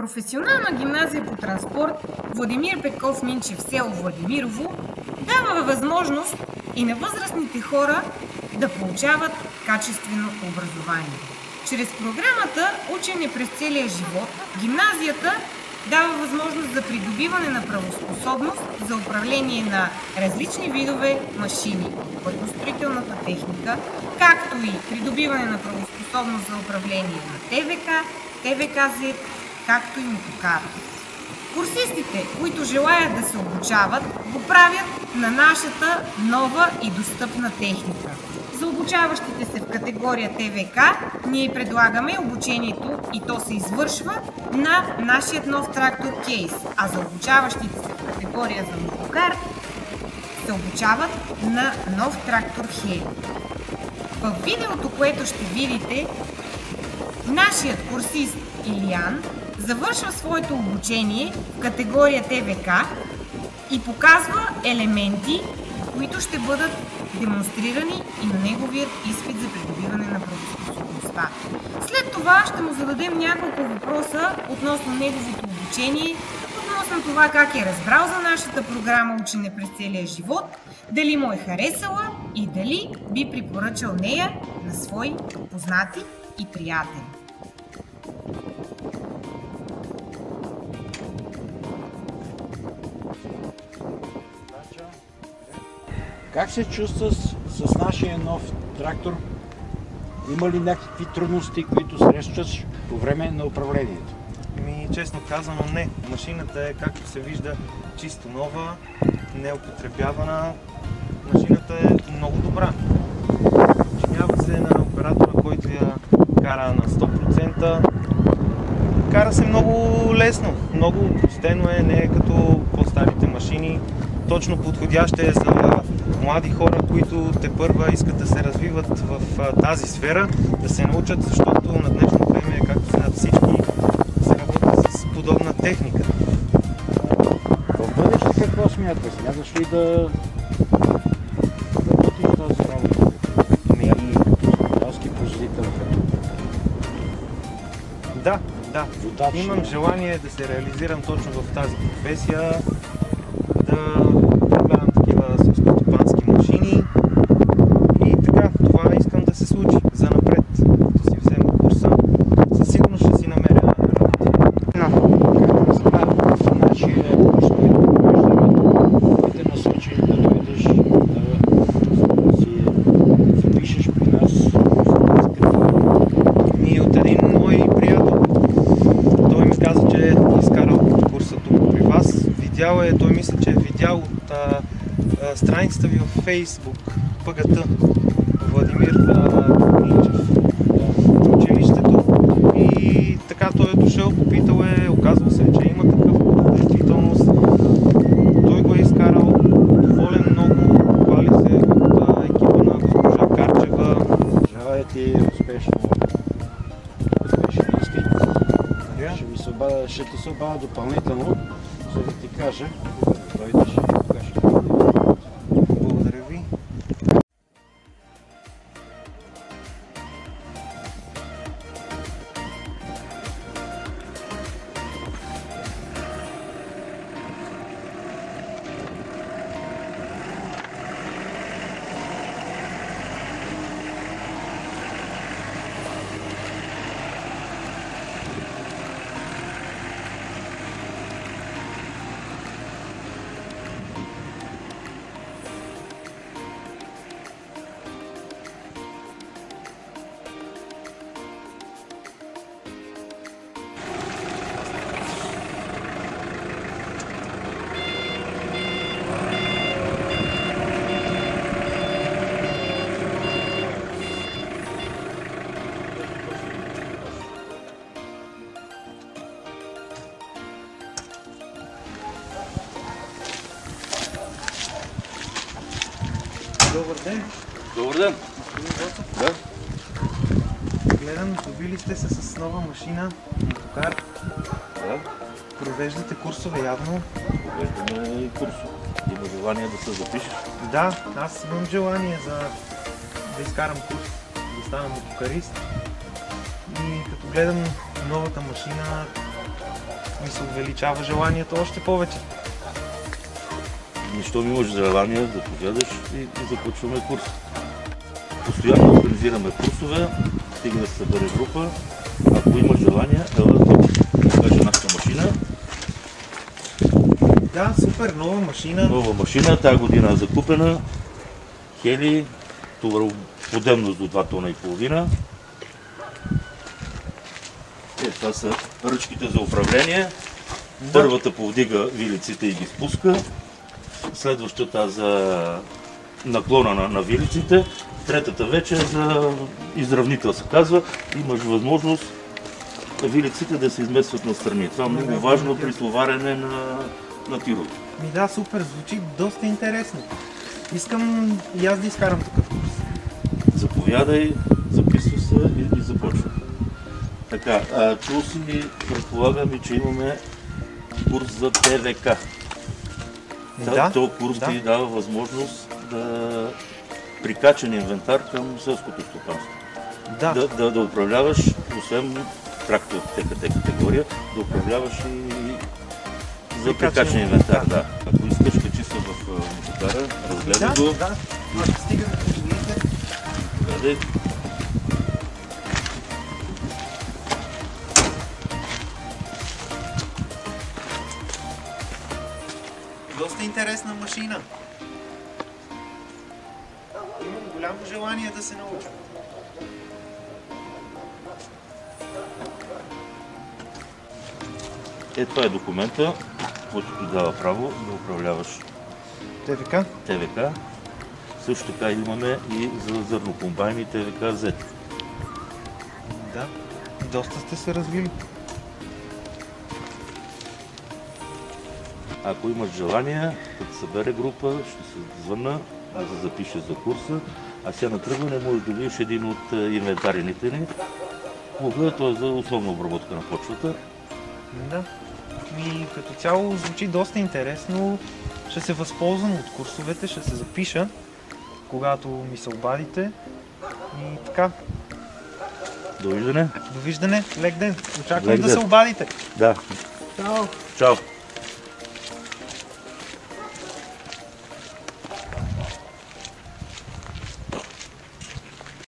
Професионална гимназия по транспорт Владимир Петков Минчев, село Владимирово, дава възможност и на възрастните хора да получават качествено образование. Чрез програмата Учене през целия живот, гимназията дава възможност за придобиване на правоспособност за управление на различни видове машини, пътностроителната техника, както и придобиване на правоспособност за управление на ТВК, ТВК-Z, както и мотокар. Курсистите, които желаят да се обучават, го правят на нашата нова и достъпна техника. За обучаващите се в категория ТВК ние предлагаме обучението и то се извършва на нашия нов трактор Кейс, а за обучаващите се в категория за мотокар се обучават на нов трактор Хели. В видеото, което ще видите, нашият курсист Илиян завършва своето обучение в категория ТВК и показва елементи, които ще бъдат демонстрирани и на неговият изпит за придобиване на правоспособността. След това ще му зададем няколко въпроса относно неговото обучение, относно това как е разбрал за нашата програма Учене през целия живот, дали му е харесала и дали би препоръчал нея на свои познати и приятели. Как се чувства с нашия нов трактор? Има ли някакви трудности, които срещаш по време на управлението? Честно казано не. Машината е, както се вижда, чисто нова, неупотребявана. Машината е много добра. Подчинява се на оператора, който я кара на 100%. Кара се много лесно, много простено е, не е като по-старите машини. Точно подходяща е за млади хора, които тепърва искат да се развиват в тази сфера, да се научат, защото на днешно време, както знаят всички, се работи с подобна техника. В бъдеще какво смяташ? Смяташ ли да работиш тази работа? И като земеделски производител? Да. Водач. Имам желание да се реализирам точно в тази професия, да управлявам такива селскостопански машини и така, това искам да се случи за напред. Като си взема курса, със сигурност ще си намеря работа. Как разбра нашия курс, който провеждаме, те насочи да дойдеш да си запишеш при нас в И от един мой приятел. Той ми каза, че е изкарал курса тук при вас. Видял е, той мисля, че е видял от страницата ви в Facebook, ПГТ, Владимир Минчев, училището. И така той е дошъл, попитал е, оказва се, че има такъв действителност. Той го е изкарал, доволен много, хвали се от екипа на госпожа Карчева. Желая ти успешен изпит. Ще ти се обадя допълнително, за да ти кажа, когато дойдеш и кога ще бъде. Благодаря ви. Добър ден! Добър ден! Да? Гледам, добили сте се с нова машина, мотокар. Да. Провеждате курсове явно. Провеждаме и курсове. Има желание да се запишеш? Да, аз имам желание да изкарам курс, да стана мотокарист. И като гледам новата машина, ми се увеличава желанието още повече. Щом имаш желание, заповядаш и започваме курс. Постоянно организираме курсове, стига да се събере група. Ако има желание, ела да покаже нашата машина. Да, супер, нова машина. Нова машина, тази година е закупена. Хели, товароподемност до 2 тона и половина. Това са ръчките за управление. Първата повдига вилиците и ги спуска. Следващата за наклона на вилиците. Третата вече е за изравнител, се казва. Имаш възможност вилиците да се изместват настрани. Това е много важно при товарене на тирове. Да, супер, звучи доста интересно. Искам и аз да изкарам такъв курс. Заповядай, записва се и започва. Така, чул си, предполагам, че имаме курс за ТВК. Този курс ти дава възможност да прикачен инвентар към селското стопанство. Да управляваш, освен трактор от ТКТ категория, да управляваш и за прикачен инвентар. Да. Ако искаш, качи се в мотокара, разгледай го. Да, ще стига да позволите. Гледай. Доста интересна машина. Имам голямо желание да се науча. Това е документа, който ти дава право да управляваш ТВК. Също така имаме и за зърнокомбайни ТВК Z. Да, доста сте се развили. Ако имаш желание, като събере група, ще се звънна да се запише за курса. А сега на тръгване можеш да видиш един от инвентарините ни. Той е за основна обработка на почвата. Да. Като цяло звучи доста интересно. Ще се възползвам от курсовете, ще се запиша, когато ми се обадите. И така. Довиждане. Довиждане. Лек ден. Очаквам да се обадите. Да. Чао. Чао.